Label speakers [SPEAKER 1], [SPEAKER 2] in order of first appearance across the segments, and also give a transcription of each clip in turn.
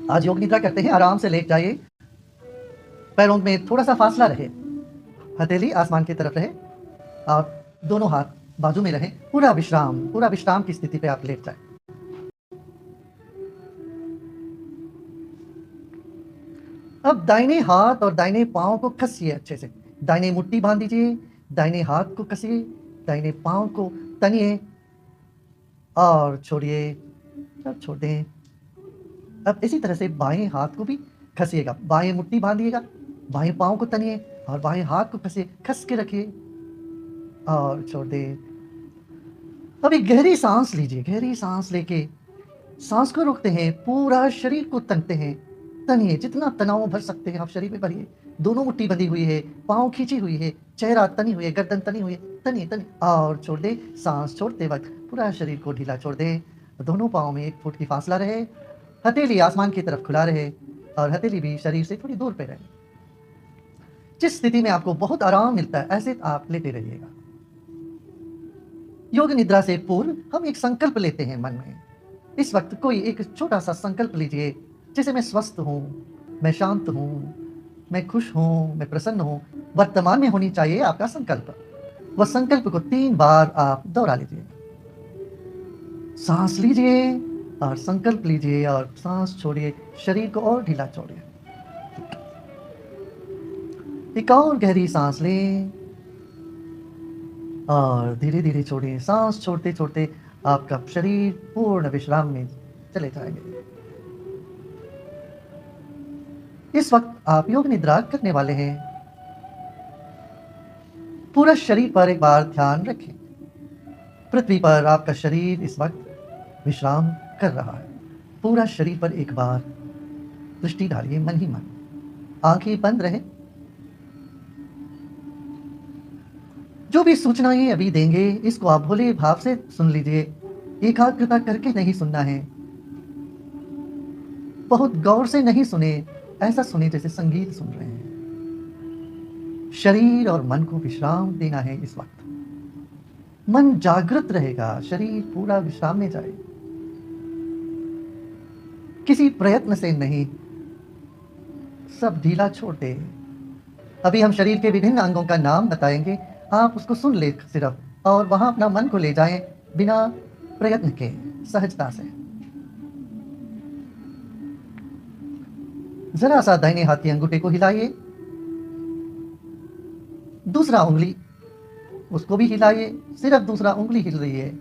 [SPEAKER 1] आज योग निद्रा करते हैं, आराम से लेट जाइए, पैरों में थोड़ा सा फासला रहे, हथेली आसमान की तरफ रहे और दोनों हाथ बाजू में रहे। पूरा विश्राम की स्थिति पे आप लेट जाए। अब दाहिने हाथ और दाहिने पांव को कसिए अच्छे से, दाहिने मुट्ठी बांध दीजिए, दाहिने हाथ को कसिए, दाहिने पांव को तनिए और छोड़िए, अब छोड़ दें। अब इसी तरह से बाएं हाथ को भी खसिएगा, बाएं मुट्ठी बांधिएगा, बाएं पांव को तनिए और बाएं हाथ को कसिए, खस के रखिए और छोड़ दें। अब एक गहरी सांस लीजिए, गहरी सांस लेके सांस को रोकते हैं, पूरा शरीर को तनते हैं, तनिए, जितना तनाव भर सकते हैं आप शरीर में भरिए। दोनों मुट्ठी बंधी हुई है, पाँव खींची हुई है, चेहरा तनी हुई है, गर्दन तनी हुई है, तनिए तनिए और छोड़ दे। सांस छोड़ते वक्त पूरा शरीर को ढीला छोड़ दे। दोनों पाँव में 1 फुट की फासला रहे, हथेली आसमान की तरफ खुला रहे और हथेली भी शरीर से थोड़ी दूर पे रहे। जिस स्थिति में आपको बहुत आराम मिलता है ऐसे आप लेटे रहिएगा। योग निद्रा से पूर्व हम एक संकल्प लेते हैं मन में। इस वक्त कोई एक छोटा सा संकल्प लीजिए, जैसे मैं स्वस्थ हूँ, मैं शांत हूँ, मैं खुश हूँ, मैं प्रसन्न हूँ। वर्तमान में होनी चाहिए आपका संकल्प। वह संकल्प को 3 बार आप दोहरा लीजिए। सांस लीजिए और संकल्प लीजिए और सांस छोड़िए, शरीर को और ढीला छोड़िए। एक और गहरी सांस लें और धीरे धीरे छोड़िए। सांस छोड़ते छोड़ते आपका शरीर पूर्ण विश्राम में चले जाएंगे। इस वक्त आप योग निद्रा करने वाले हैं। पूरा शरीर पर एक बार ध्यान रखें। पृथ्वी पर आपका शरीर इस वक्त विश्राम कर रहा है। पूरा शरीर पर एक बार दृष्टि डालिए, मन ही मन, आंखें बंद रहे। जो भी सूचनाएं अभी देंगे इसको आप भोले भाव से सुन लीजिए, एकाग्रता करके नहीं सुनना है, बहुत गौर से नहीं सुने, ऐसा सुने जैसे संगीत सुन रहे हैं। शरीर और मन को विश्राम देना है। इस वक्त मन जागृत रहेगा, शरीर पूरा विश्राम में जाए, किसी प्रयत्न से नहीं, सब ढीला छोड़ दे। अभी हम शरीर के विभिन्न अंगों का नाम बताएंगे, आप उसको सुन ले सिर्फ और वहां अपना मन को ले जाएं बिना प्रयत्न के, सहजता से। जरा सा दाहिने हाथ के अंगूठे को हिलाइए, दूसरा उंगली उसको भी हिलाइए, सिर्फ दूसरा उंगली हिल रही है।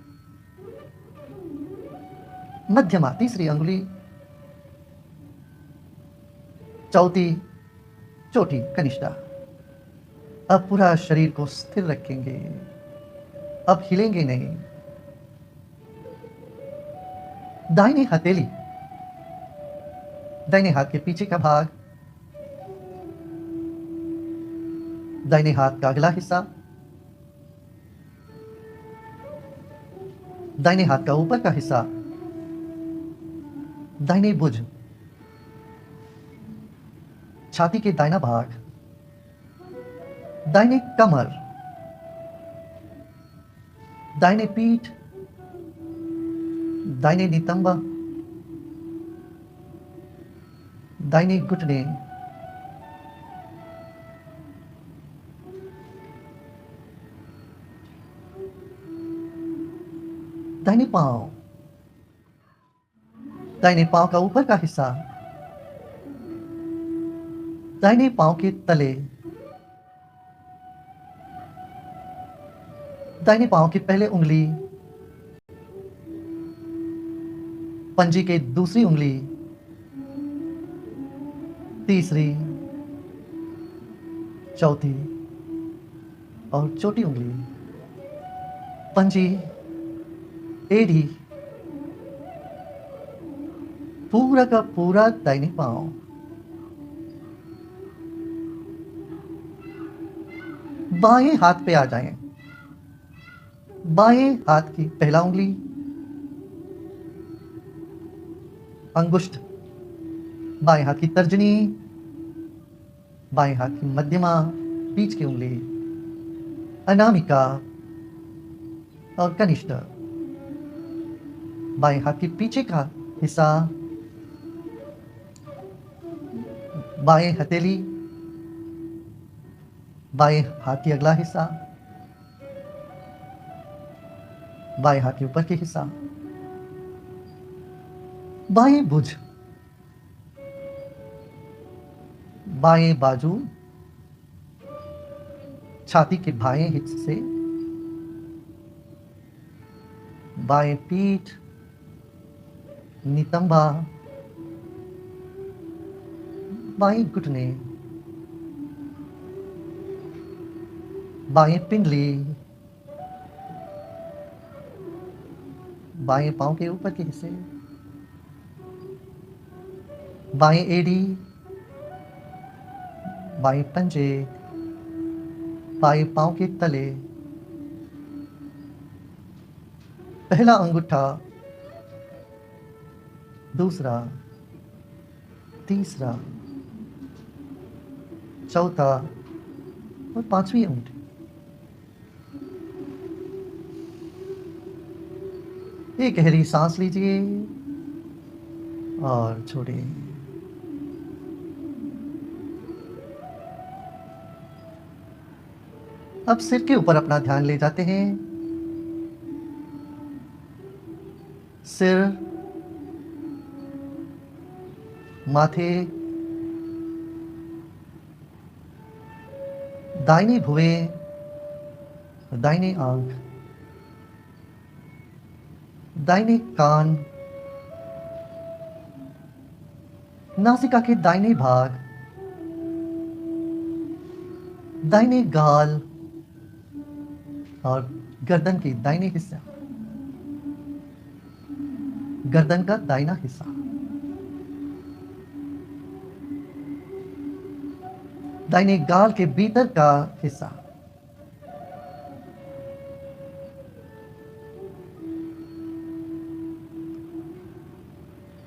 [SPEAKER 1] मध्यमा तीसरी उंगली, चौथी, चोटी कनिष्ठा। अब पूरा शरीर को स्थिर रखेंगे, अब हिलेंगे नहीं। दाहिनी हथेली, दाहिने हाथ के पीछे का भाग, दाहिने हाथ का अगला हिस्सा, दाहिने हाथ का ऊपर का हिस्सा, दाहिने भुज, छाती के दाहिना भाग, दाहिने कमर, दाहिने पीठ, दाहिने नितंब, दाहिने घुटने, दाहिने पांव, दाहिने पांव का ऊपर का हिस्सा, दाहिने पांव के तले, दाहिने पांव की पहले उंगली, पंजे के दूसरी उंगली, तीसरी, चौथी और छोटी उंगली, पंजी, एड़ी, पूरा का पूरा दाहिने पांव। बाएं हाथ पे आ जाएं। बाएं हाथ की पहला उंगली, अंगुष्ठ, बाएं हाथ की तर्जनी, बाएं हाथ की मध्यमा, बीच की उंगली, अनामिका और कनिष्ठ, बाएं हाथ के पीछे का हिस्सा, बाएं हथेली, बाएं हाथ की अगला हिस्सा, बाएं हाथ के ऊपर के हिस्सा, बाएं भुज, बाएं बाजू, छाती के बाएं हिस्से, बाएं पीठ, नितंबा, बाएं घुटने, बाएं पिंडली, बाएं पांव के ऊपर के हिस्से, बाएं एड़ी, बाएं पंजे, बाएं पांव के तले, पहला अंगूठा, दूसरा, तीसरा, चौथा और पांचवी अंगूठी। एक गहरी सांस लीजिए और छोड़िए। अब सिर के ऊपर अपना ध्यान ले जाते हैं। सिर, माथे, दाहिनी भुवें, दाहिने आंख, दाहिने कान, नासिका के दाहिने भाग, दाहिने गाल और गर्दन के दाहिने हिस्सा, गर्दन का दाहिना हिस्सा, दाहिने गाल के भीतर का हिस्सा,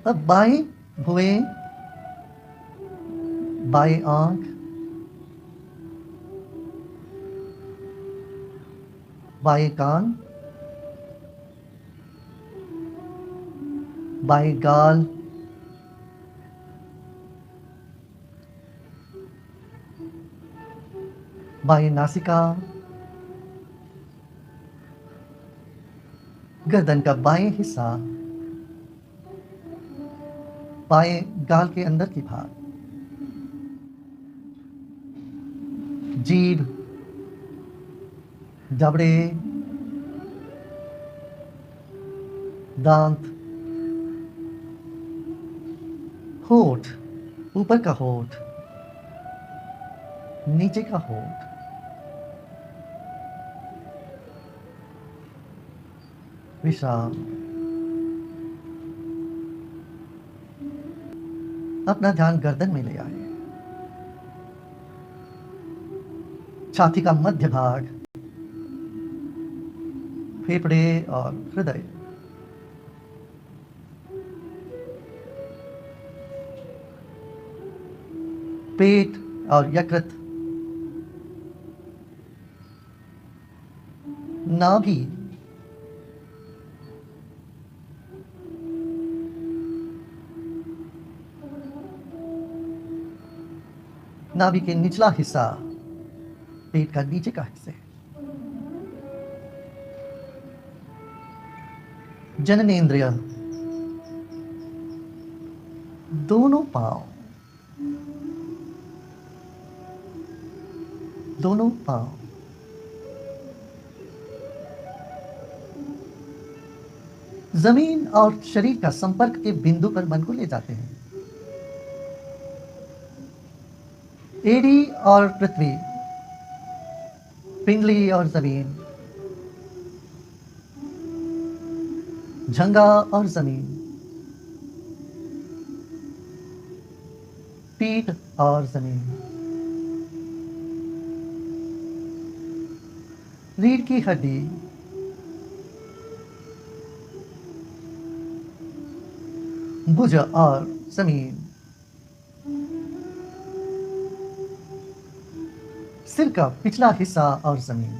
[SPEAKER 1] अब बाएं भुवें, बाएं आंख, बाएं कान, बाएं गाल, बाएं नासिका, गर्दन का बाएं हिस्सा, बाएं गाल के अंदर की भाग, जीभ, जबड़े, दांत, होठ, ऊपर का होठ, नीचे का होठ, विश्राम। अपना ध्यान गर्दन में ले आए। छाती का मध्य भाग, फेफड़े और हृदय, पेट और यकृत, नाभि, नाभि के निचला हिस्सा, पेट का नीचे का हिस्सा, जननेंद्रिय, दोनों पांव, दोनों पांव, जमीन और शरीर का संपर्क के बिंदु पर मन को ले जाते हैं। एड़ी और पृथ्वी, पिंडली और जमीन, झंगा और जमीन, पीठ और जमीन, रीढ़ की हड्डी, भुज और जमीन, सिर का पिछला हिस्सा और जमीन।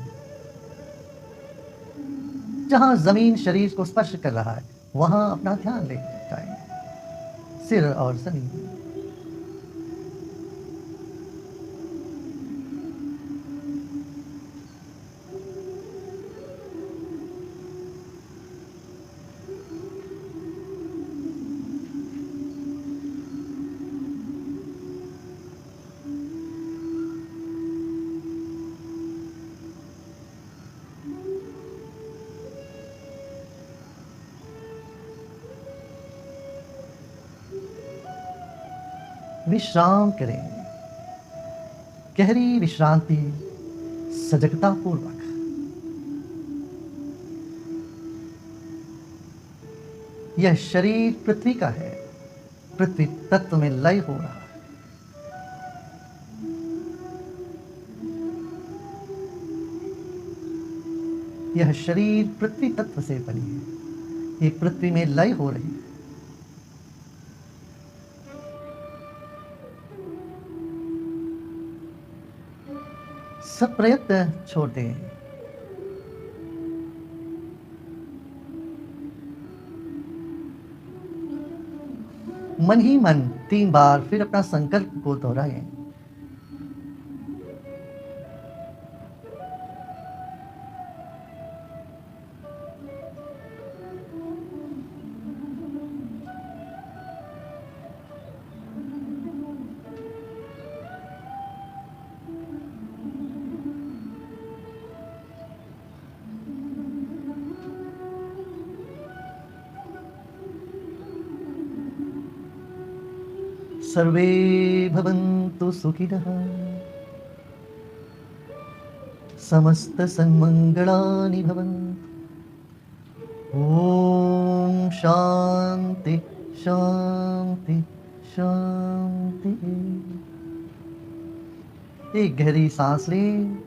[SPEAKER 1] जहां जमीन शरीर को स्पर्श कर रहा है वहां अपना ध्यान ले जाएं। सिर और जमीन। विश्राम करें। गहरी विश्रांति सजगता पूर्वक। यह शरीर पृथ्वी का है, पृथ्वी तत्व में लय हो रहा है। यह शरीर पृथ्वी तत्व से बनी है, ये पृथ्वी में लय हो रही है। सब प्रयत्न छोड़ दें। मन ही मन 3 बार फिर अपना संकल्प को दोहराएं। सर्वे भवन्तु सुखिनः, समस्त सन्मंगलानि भवन्तु। ओम शांति शांति शांति। एक गहरी सांस लें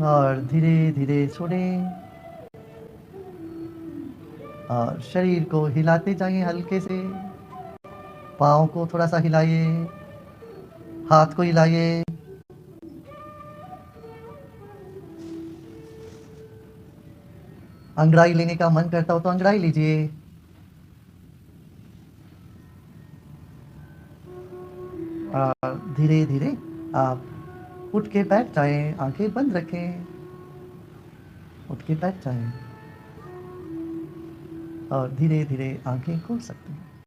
[SPEAKER 1] और धीरे धीरे छोड़ें और शरीर को हिलाते जाइए हल्के से। पाँव को थोड़ा सा हिलाइए, हाथ को हिलाइए। अंगड़ाई लेने का मन करता हो तो अंगड़ाई लीजिए। और धीरे धीरे आप उठ के बैठ जाएं, आंखें बंद रखें, उठ के बैठ जाएं और धीरे धीरे आंखें खोल सकते हैं।